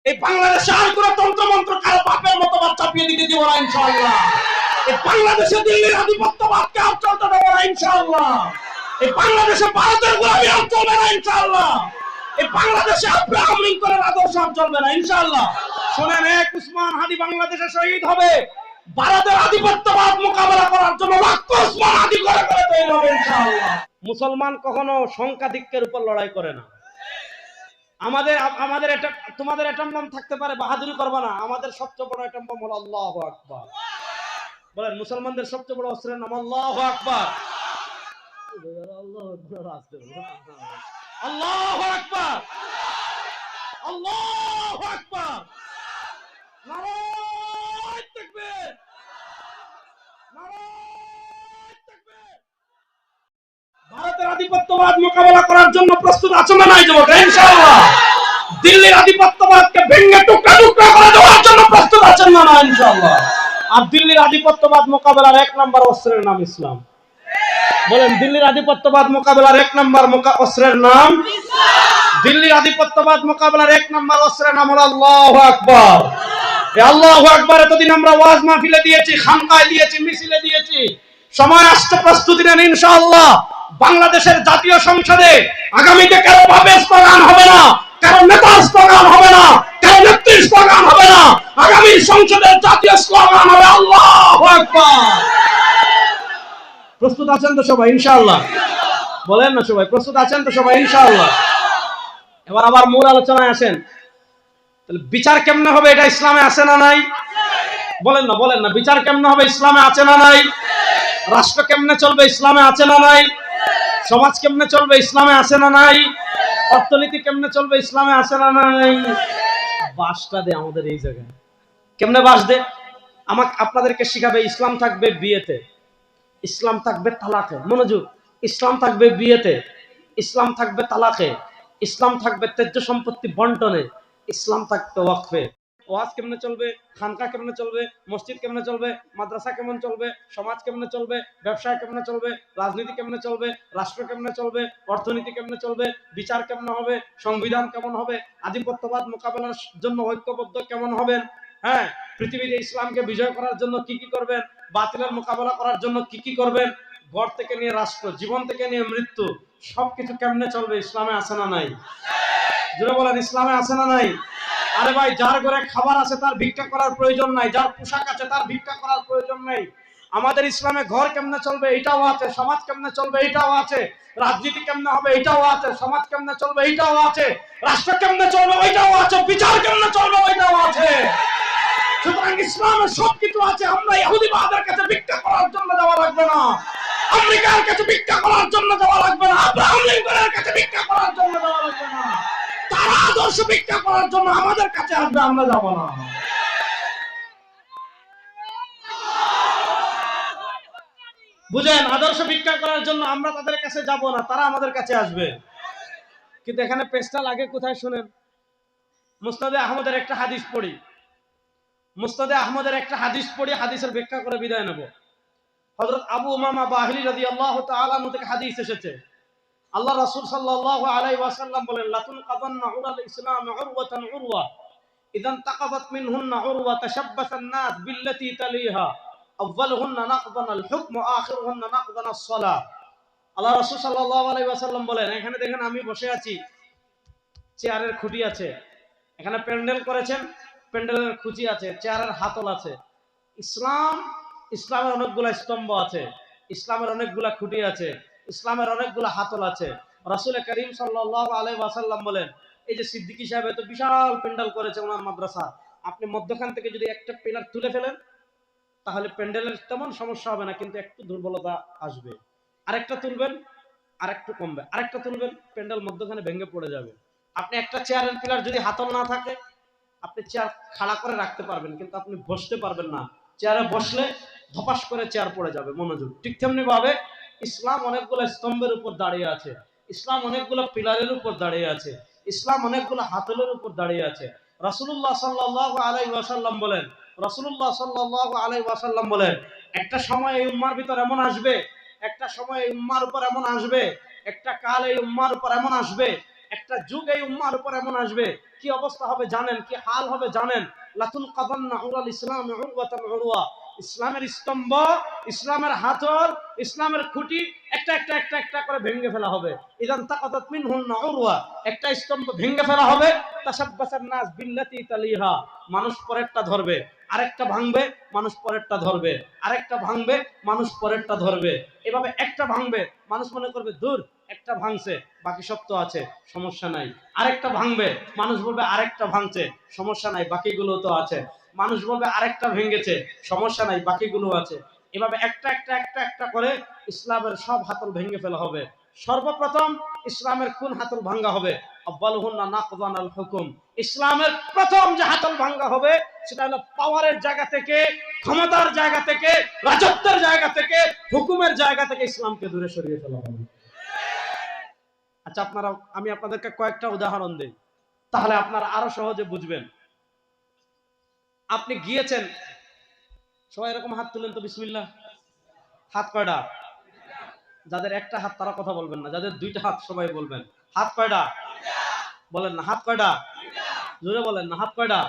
এই বাংলাদেশে আর কোন তন্ত্রমন্ত্র কারো বাপের মতবাদ চাপিয়ে দিতে দিব না ইনশাআল্লাহ। এই বাংলাদেশে দিল্লির আধিপত্যবাদকে আর চলতে দেব না ইনশাআল্লাহ। এই বাংলাদেশে ভারতের গোলামি আর চলবে না ইনশাআল্লাহ। এই বাংলাদেশে আব্রাহাম লিঙ্কনের আদর্শ আর চলবে না ইনশাআল্লাহ। শুনেন, এক উসমান হাদি বাংলাদেশে শহীদ হবে, ভারতের আধিপত্যবাদ মোকাবেলা করার জন্য লক্ষ উসমান হাদি করে করে তৈরি হবে ইনশাআল্লাহ। মুসলমান কখনো সংখ্যাধিক্যের উপর লড়াই করে না। আমাদের আমাদের এটা তোমাদের এটার নাম থাকতে পারে, বাহাদুরি করবে না। আমাদের সবচেয়ে বড় এটার নাম হলো আল্লাহু আকবার। বলেন, মুসলমানদের সবচেয়ে বড় অস্ত্রের নাম আল্লাহু আকবার। আল্লাহু আকবার, আল্লাহু আকবার, নারায়ে তাকবীর, নারায়ে তাকবীর। ভারতের আধিপত্যবাদ মোকাবেলা করার জন্য প্রস্তুত আছেন না নাই যুবকরা? ইনশাআল্লাহ। দিল্লির আধিপত্যবাদকে ভেঙে টুকরা টুকরা করে দেওয়ার জন্য প্রস্তুত আছেন না না? ইনশাআল্লাহ। আর দিল্লির আধিপত্যবাদ মোকাবেলার এক নম্বর অস্ত্রের নাম ইসলাম। বলেন, দিল্লির আধিপত্যবাদ মোকাবেলার এক নম্বর অস্ত্রের নাম ইসলাম। দিল্লির আধিপত্যবাদ মোকাবেলার এক নম্বর অস্ত্রের নাম হলো আল্লাহু আকবার। এই আল্লাহু আকবার এতদিন আমরা ওয়াজ মাহফিলে দিয়েছি, খানকায় দিয়েছি, মিছিলে দিয়েছি। সময় আসছে প্রস্তুতি নেন ইনশাআল্লাহ। বাংলাদেশের জাতীয় সংসদে আগামীতে কারো ভাবে স্লোগান হবে না, কারো নেতার স্লোগান হবে না, কারো নেত্রীর স্লোগান হবে না। আগামী সংসদের জাতীয় স্লোগান হবে আল্লাহু আকবার। প্রস্তুত আছেন তো সবাই ইনশাআল্লাহ? বলেন না সবাই, প্রস্তুত আছেন তো সবাই ইনশাআল্লাহ? এবার আবার মূল আলোচনায় আসেন। তাহলে বিচার কেমনে হবে, এটা ইসলামে আছে না নাই? বলেন না, বলেন না, বিচার কেমনে হবে, ইসলামে আছে না নাই? রাষ্ট্র কেমনে চলবে, ইসলামে আছে না নাই? সমাজ কেমনে চলবে, ইসলামে আছে না নাই? অর্থনীতি কেমনে চলবে, ইসলামে আছে না নাই? বাসটা দে আমাদের এই জায়গায়। কেমনে বাস দে? আমাকে আপনাদেরকে শিখাবে। ইসলাম থাকবে বিয়েতে, ইসলাম থাকবে তালাকে। মনোযোগ, ইসলাম থাকবে বিয়েতে, ইসলাম থাকবে তালাকে, ইসলাম থাকবে ত্যায্য সম্পত্তি বন্টনে, ইসলাম থাকবে ওয়াকফে। ওয়াজ কেমনে চলবে, খানকা কেমনে চলবে, মসজিদ কেমনে চলবে, মাদ্রাসা কেমন চলবে, সমাজ কেমনে চলবে, ব্যবসা কেমনে চলবে, রাজনীতি কেমনে চলবে, রাষ্ট্র কেমনে চলবে, অর্থনীতি কেমনে চলবে, বিচার কেমনে হবে, সংবিধান কেমন হবে, আধিপত্যবাদ মোকাবেলার জন্য ঐক্যবদ্ধ কেমন হবেন, হ্যাঁ, পৃথিবীতে ইসলামকে বিজয় করার জন্য কি কি করবেন, বাতিলের মোকাবেলা করার জন্য কি কি করবেন, ঘর থেকে নিয়ে রাষ্ট্র, জীবন থেকে নিয়ে মৃত্যু, সবকিছু কেমনে চলবে, ইসলামে আছে না নাই? জোরে বলেন, ইসলামে আছে না নাই? আরে ভাই, যার ঘরে খাবার আছে তার ভিক্ষা করার প্রয়োজন নাই, যার পোশাক আছে তার ভিক্ষা করার প্রয়োজন নেই। আমাদের ইসলামে ঘর কেমনে চলবে এটাও আছে, সমাজ কেমনে চলবে এটাও আছে, রাজনীতি কেমনে হবে এটাও আছে, সমাজ কেমনে চলবে এটাও আছে, রাষ্ট্র কেমনে চলবে ওইটাও আছে, বিচার কেমনে চলবে ওইটাও আছে। সুতরাং ইসলামে সবকিছু আছে। আমরা ইহুদিবাদের কাছে ভিক্ষা করার জন্য যাওয়া লাগবে না, আমেরিকার কাছে ভিক্ষা করার জন্য যাওয়া লাগবে না, আব্রাহাম লিঙ্কনের কাছে ভিক্ষা করার জন্য যাওয়া লাগবে না। তারা আদর্শ ভিক্ষা করার জন্য আমাদের কাছে আসবে, আমরা যাব না। বুঝেন, আদর্শ ভিক্ষা করার জন্য আমরা তাদের কাছে যাব না, তারা আমাদের কাছে আসবে। কিন্তু এখানে পেশটা লাগে কোথায় শুনেন। মুসনাদে আহমদের একটা হাদিস পড়ি, মুসনাদে আহমদের একটা হাদিস পড়ি, হাদিসের ব্যাখ্যা করে বিদায় নেব। হযরত আবু উমামা বাহিলী রাদিয়াল্লাহু তাআলা আনহু থেকে হাদিস এসেছে। আল্লাহ রাসূল সাল্লাল্লাহু আলাইহি ওয়াসাল্লাম বলেন, লাতুন কাযান্না উরাল ইসলাম উরওয়াতান উরওয়া ইদান তাকাযাত মিনহুন্না উরওয়া তাশাব্বাসান নাস বিল্লাতী তালিহা আউয়ালুহুন্না নাকদান আল হুকম ওয়া আখিরুহুন্না নাকদান আস-সালাহ। আল্লাহ রাসূল সাল্লাল্লাহু আলাইহি ওয়াসাল্লাম বলেন, এখানে দেখেন আমি বসে আছি, চেয়ারের খুঁটি আছে, এখানে প্যান্ডেল করেছেন, প্যান্ডেলের খুঁটি আছে, চেয়ারের হাতল আছে। ইসলাম, ইসলামের অনেকগুলা স্তম্ভ আছে, ইসলামের অনেকগুলা খুঁটি আছে, ইসলামের অনেকগুলা হাতল আছে। রাসূল করিম সাল্লাল্লাহু আলাইহি ওয়াসাল্লাম বলেন, এই যে সিদ্দিকী সাহেব এত বিশাল প্যান্ডেল করেছে ওনার মাদ্রাসা, আপনি মধ্যখান থেকে যদি একটা পিলার তুলে ফেলেন তাহলে প্যান্ডেলের তেমন সমস্যা হবে না, কিন্তু একটু দুর্বলতা আসবে। আরেকটা তুলবেন, আরেকটু কমবে, আরেকটা তুলবেন, প্যান্ডেল মধ্যখানে ভেঙে পড়ে যাবে। আপনি একটা চেয়ারের পিলার যদি হাতল না থাকে, আপনি চেয়ার খাড়া করে রাখতে পারবেন, কিন্তু আপনি বসতে পারবেন না। চেয়ারে বসলে ধপাস করে চেয়ার পড়ে যাবে। মনোযোগ। ঠিক তেমনি ভাবে ইসলাম অনেকগুলো স্তম্ভের উপর দাঁড়িয়ে আছে, ইসলাম অনেকগুলো পিলারের উপর দাঁড়িয়ে আছে, ইসলাম অনেকগুলো হাতলের উপর দাঁড়িয়ে আছে। রাসূলুল্লাহ সাল্লাল্লাহু আলাইহি ওয়াসাল্লাম বলেন, রাসূলুল্লাহ সাল্লাল্লাহু আলাইহি ওয়াসাল্লাম বলেন, একটা সময় এই উম্মার ভিতর এমন আসবে, একটা সময় এই উম্মার উপর এমন আসবে, একটা কাল এই উম্মার উপর এমন আসবে, একটা যুগ এই উম্মার উপর এমন আসবে, কি অবস্থা হবে জানেন, কি হাল হবে জানেন? লাতুল কাদান্না উরাল ইসলাম উরওয়াতান উরওয়া, ইসলামের স্তম্ভ, ইসলামের হাতল, ইসলামের খুঁটি একটা একটা একটা একটা করে ভেঙে ফেলা হবে। ইদান তাকাদাত মিনহুন্না উরওয়া, একটা স্তম্ভ ভেঙে ফেলা হবে। তাসাব্বাসান নাস বিল্লাতি তালিহা, মানুষ পরেরটা ধরবে, আরেকটা ভাঙবে, মানুষ পরেরটা ধরবে, আরেকটা ভাঙবে, মানুষ পরেরটা ধরবে। এভাবে একটা ভাঙবে, মানুষ মনে করবে দূর একটা ভাঙছে, বাকি সব তো আছে, সমস্যা নাই। আরেকটা ভাঙবে, মানুষ বলবে আরেকটা ভাঙছে, সমস্যা নাই, বাকিগুলো তো আছে। মানুষ বলবে আরেকটা ভেঙেছে, সমস্যা নাই, বাকিগুলো আছে। এভাবে একটা একটা একটা একটা করে ইসলামের সব হাতল ভেঙে ফেলা হবে। সর্বপ্রথম ইসলামের কোন হাতল ভাঙ্গা হবে? আব্বালুহুন্না নাকদান আল হুকুম, ইসলামের প্রথম যে হাতল ভাঙ্গা হবে সেটা হলো পাওয়ারের জায়গা থেকে, ক্ষমতার জায়গা থেকে, রাজত্বের জায়গা থেকে, হুকুমের জায়গা থেকে ইসলামকে দূরে সরিয়ে ফেলা হবে। আচ্ছা আপনারা, আমি আপনাদেরকে কয়েকটা উদাহরণ দেই, তাহলে আপনারা আরো সহজে বুঝবেন। আপনি গিয়েছেন, সবাই এরকম হাত তুলেন তো, বিসমিল্লাহ। হাত কয়টা? যাদের একটা হাত তারা কথা বলবেন না, যাদের দুইটা হাত সবাই বলবেন। হাত কয়টা? বলেন না, হাত কয়টা? জোরে বলেন না, হাত কয়টা?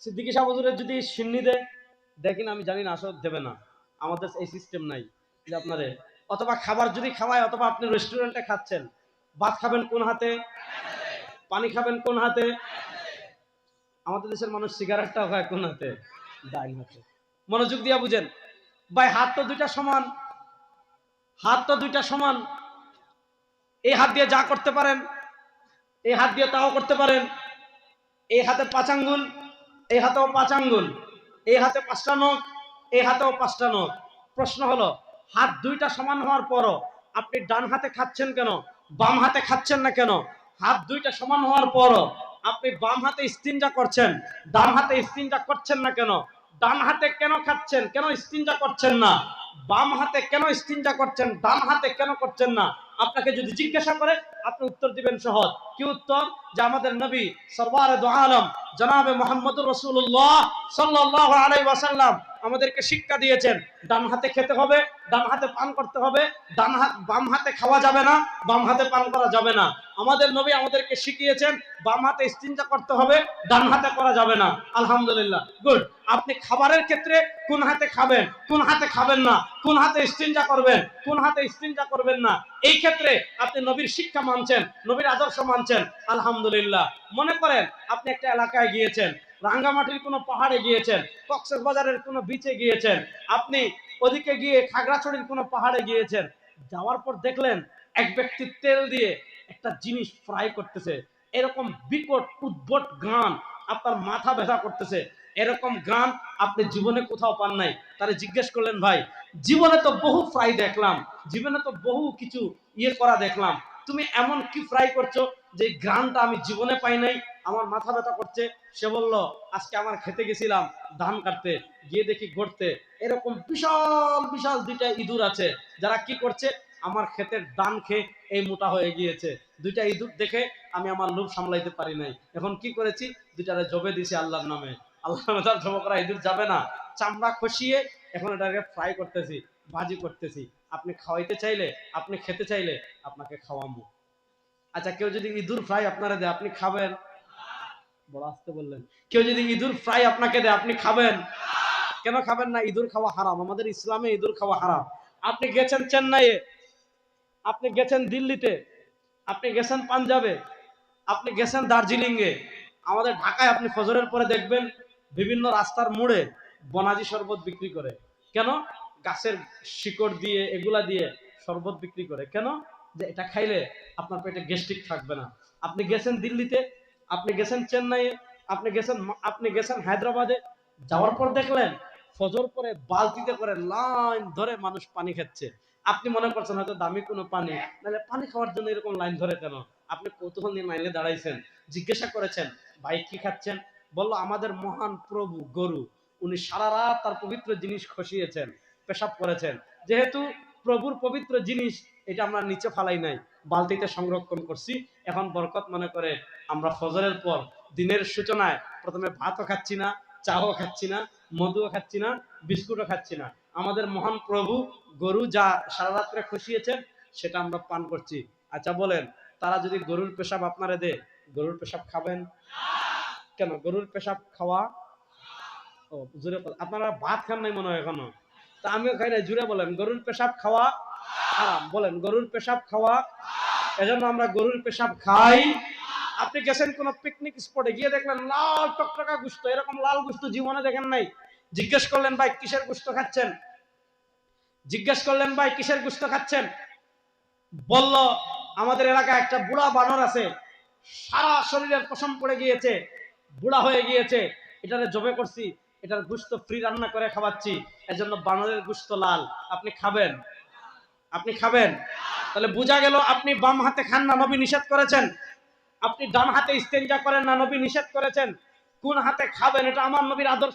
সিদ্দিকী সাহেব হুজুরের যদি সিন্নি দেয়, দেখেন আমি জানি না, আসলে দেবে না, আমাদের এই সিস্টেম নাই যে আপনারে। অথবা খাবার যদি খাওয়ায়, অথবা আপনি রেস্টুরেন্টে খাচ্ছেন, ভাত খাবেন কোন হাতে, পানি খাবেন কোন হাতে? আমাদের দেশের মানুষ সিগারেটটাও খায় কোন হাতে? ডাইন হাতে। মনোযোগ দিয়া বুঝেন ভাই, হাত তো দুইটা সমান, হাত তো দুইটা সমান। এই হাত দিয়ে যা করতে পারেন, এই হাত দিয়ে তাও করতে পারেন। এই হাতে 5 আঙ্গুল, এই হাতেও 5 আঙ্গুল, এই হাতে 5টা নখ, এই হাতেও 5টা নখ। প্রশ্ন হলো, হাত দুইটা সমান হওয়ার পরও আপনি ডান হাতে খাচ্ছেন কেন, বাম হাতে খাচ্ছেন না কেন? হাত দুইটা সমান হওয়ার পরও আপনি বাম হাতে ইস্তিনজা করছেন, ডান হাতে ইস্তিনজা করছেন না কেন? ডান হাতে কেন খাচ্ছেন, কেন ইস্তিনজা করছেন না? বাম হাতে কেন ইস্তিনজা করছেন, ডান হাতে কেন করছেন না? আপনাকে যদি জিজ্ঞাসা করে, আপনি উত্তর দিবেন সহজ। কি উত্তর? যে আমাদের নবী সরওয়ারে দু আলম জনাবে মুহাম্মদুর রাসূলুল্লাহ সাল্লাল্লাহু আলাইহি ওয়াসাল্লাম আমাদেরকে শিক্ষা দিয়েছেন, ডান হাতে খেতে হবে, ডান হাতে পান করতে হবে, বাম হাতে খাওয়া যাবে না, বাম হাতে পান করা যাবে না। আমাদের নবী আমাদেরকে শিখিয়েছেন, বাম হাতে ইস্তিনজা করতে হবে, ডান হাতে করা যাবে না। আলহামদুলিল্লাহ, গুড। আপনি খাবারের ক্ষেত্রে কোন হাতে খাবেন, কোন হাতে খাবেন না, কোন হাতে ইস্তিনজা করবেন, কোন হাতে ইস্তিনজা করবেন না, এই ক্ষেত্রে আপনি নবীর শিক্ষা মানছেন, নবীর আদর্শ মানছেন। আলহামদুলিল্লাহ। মনে করেন আপনি একটা এলাকায় গিয়েছেন, রাঙ্গামাটির কোনো পাহাড়ে গিয়েছেন, কক্সবাজারের কোনো বিচে গিয়েছেন, আপনি ওদিকে গিয়ে খাগড়াছড়ির কোনো পাহাড়ে গিয়েছেন। যাওয়ার পর দেখলেন এক ব্যক্তি তেল দিয়ে একটা জিনিস ফ্রাই করতেছে, এরকম বিকট উদ্ভট গান, আপনার মাথা ব্যথা করতেছে। এরকম গান আপনি জীবনে কোথাও পান নাই। তারে জিজ্ঞেস করলেন, ভাই জীবনে তো বহু ফ্রাই দেখলাম, জীবনে তো বহু কিছু করা দেখলাম, তুমি এমন কি ফ্রাই করছো যে গানটা আমি জীবনে পাই নাই, আমার মাথা ব্যথা করছে? সে বলল, আজকে আমার খেতে গেছিলাম ধান কাটতে, গিয়ে দেখি গড়তে এরকম বিশাল বিশাল 2টা ইঁদুর আছে, যারা কি করছে, আমার ক্ষেতের ধান খেয়ে এই মোটা হয়ে গিয়েছে। 2টা ইঁদুর দেখে আমি আমার লোভ সামলাইতে পারি নাই, এখন কি করেছি, 2টারে জবে দিছি আল্লাহর নামে। আল্লাহর নামে তার জব করা ইঁদুর যাবে না, চামড়া খসিয়ে এখন এটাকে ফ্রাই করতেছি, ভাজি করতেছি। আপনি খাওয়াইতে চাইলে, আপনি খেতে চাইলে আপনাকে খাওয়াবো। আচ্ছা, কেউ যদি ইঁদুর ফ্রাই আপনারা দেয়, আপনি খাবেন? বড় আসতে বললেন। কেউ যদি ইঁদুর ফ্রাই আপনাকে দেয়, আপনি খাবেন? কেন খাবেন না? ইঁদুর খাওয়া হারাম, আমাদের ইসলামে ইঁদুর খাওয়া হারাম। আপনি গেছেন চেন্নাইয়ে, আপনি গেছেন দিল্লিতে, আপনি গেছেন পাঞ্জাবে, আপনি গেছেন দার্জিলিং এ, আমাদের ঢাকায় আপনি ফজরের পরে দেখবেন বিভিন্ন রাস্তার মোড়ে বনাজি শরবত বিক্রি করে। কেন? গাছের শিকড় দিয়ে, এগুলা দিয়ে শরবত বিক্রি করে। কেন? যে এটা খাইলে আপনার পেটে গ্যাস্ট্রিক থাকবে না। আপনি গেছেন দিল্লিতে, আপনি গেছেন চেন্নাইয়ে, আপনি গেছেন হায়দ্রাবাদে, যাওয়ার পর দেখলেন ফজর পরে বালতিতে করে লাইন ধরে মানুষ পানি খাচ্ছে। আপনি মনে করছেন হয়তো দামি কোনো পানি, নাহলে পানি খাওয়ার জন্য এরকম লাইন ধরে কেন? আপনি কৌতূহল নিয়ে লাইনে দাঁড়াইছেন, জিজ্ঞাসা করেছেন, ভাই কি খাচ্ছেন? বলল, আমাদের মহান প্রভু গরু, উনি সারা রাত তার পবিত্র জিনিস খসিয়েছেন, পেশাব করেছেন। যেহেতু প্রভুর পবিত্র জিনিস, এটা আমরা নিচে ফালাই নাই, বালতিতে সংরক্ষণ করছি। এখন বরকত মনে করে আমরা ফজরের পর দিনের সূচনায় প্রথমে ভাতও খাচ্ছি না, চাও খাচ্ছি না, মধুও খাচ্ছি না, বিস্কুটও খাচ্ছি না। আমাদের মহান প্রভু গরু যা সারা রাত্রে খসিয়েছেন সেটা আমরা পান করছি। আচ্ছা বলেন, তারা যদি গরুর পেশাব আপনারে দে, গরুর পেশাব খাবেন? কেন? গরুর পেশাব খাওয়া, ও জুড়ে আপনারা ভাত খান নাই মনে হয় এখনো, তা আমিও খাই নাই, জুড়ে বলেন গরুর পেশাব খাওয়া হারাম। বলেন গরুর পেশাব খাওয়া, এজন্য আমরা গরুর পেশাব খাই। আপনি গেছেন কোন পিকনিক স্পটে, গিয়ে দেখলেন লাল টকটকা গোশত, এরকম লাল গোশত জীবনে দেখেন নাই। জিজ্ঞেস করলেন ভাই কিসের গোশত খাচ্ছেন, জিজ্ঞেস করলেন ভাই কিসের গোশত খাচ্ছেন, বলল আমাদের এলাকায় একটা বুড়া বানর আছে, সারা শরীরের পশম পড়ে গিয়েছে, বুড়া হয়ে গিয়েছে, এটারে জবে করছি, এটার গোশত ফ্রি রান্না করে খাওয়াচ্ছি, এজন্য বানরের গোশত লাল। আপনি খাবেন? আপনি খাবেন? তাহলে বোঝা গেল আপনি বাম হাতে খান না, নবী নিষেধ করেছেন। আপনি ডান হাতে ইস্তেঞ্জা করেন না, নবী নিষেধ করেছেন। কোন হাতে খাবেন এটা আমার নবীর আদর্শ।